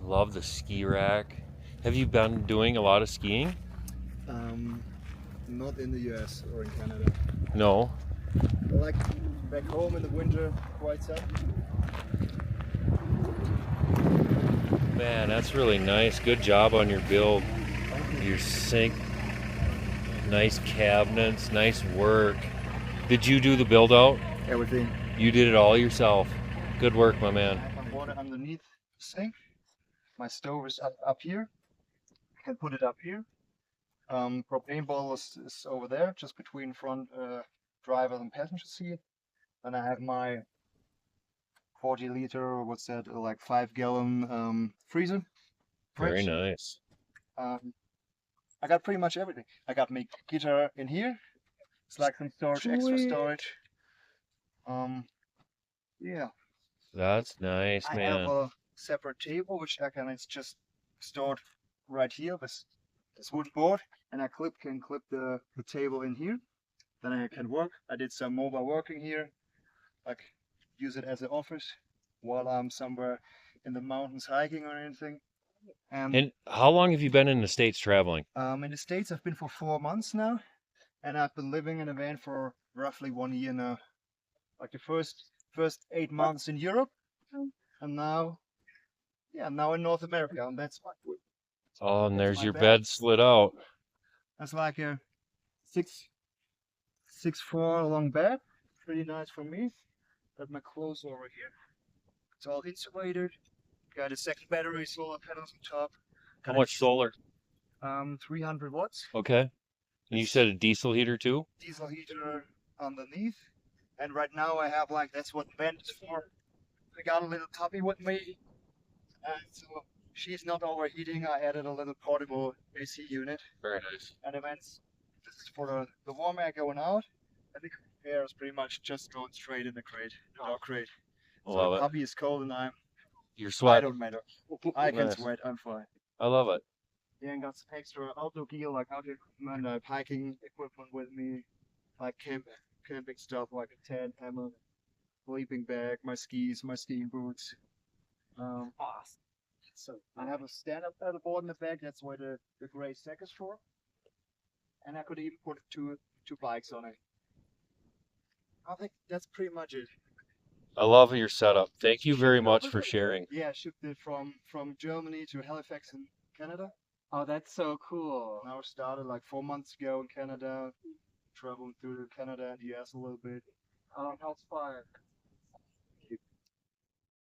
Love the ski rack. Have you been doing a lot of skiing? Um, Not in the US or in Canada. No. I like back home in the winter quite some. Man, that's really nice. Good job on your build. Your sink, nice cabinets, nice work. Did you do the build out? Everything. You did it all yourself. Good work, my man. I have my water underneath the sink. My stove is up here. I can put it up here. Propane bottle is over there, just between front driver and passenger seat. Then I have my 40 liter, what's that, like 5 gallon freezer, Very fridge. nice. Um, I got pretty much everything. I got my guitar in here. It's like some storage, extra Sweet. storage. Yeah. That's nice, I have man. a separate table which I can it's just stored right here with this wood board, and I can clip the table in here. Then I can work. I did some mobile working here, like use it as an office while I'm somewhere in the mountains hiking or anything. And how long have you been in the States traveling? In the States I've been for 4 months now, and I've been living in a van for roughly 1 year now. Like the first 8 months in Europe, and now now in North America, and Oh, and that's there's my your bed. bed slid out. That's like a 6'4" long bed, pretty nice for me. Got my clothes over here. It's all insulated. Got a second battery, solar panels on top. How Got a much solar? 300 watts. Okay. And you It's said a diesel heater too? diesel heater underneath. And right now I have like that's what the bed is for. I got a little puppy with me, and so she's not overheating. I added a little portable AC unit, Very nice. and this is for the warm air going out, and the air is pretty much just going straight in the crate, the dog crate. So the Love it. puppy is cold and You're I sweating. don't matter. I can Nice. sweat, I'm fine. I love it. Yeah, and got some extra outdoor gear like outdoor equipment, hiking equipment with me, like camping stuff like a tent, hammock, sleeping bag, my skis, my skiing boots. Awesome. So I have a stand-up paddleboard in the back. That's where the gray sack is for, and I could even put two bikes on it. I think that's pretty much it. I love your setup. Thank you very much for sharing. Yeah, shipped it from Germany to Halifax in Canada. Oh, that's so cool. Now started like 4 months ago in Canada, traveling through Canada and the US a little bit. How's fun?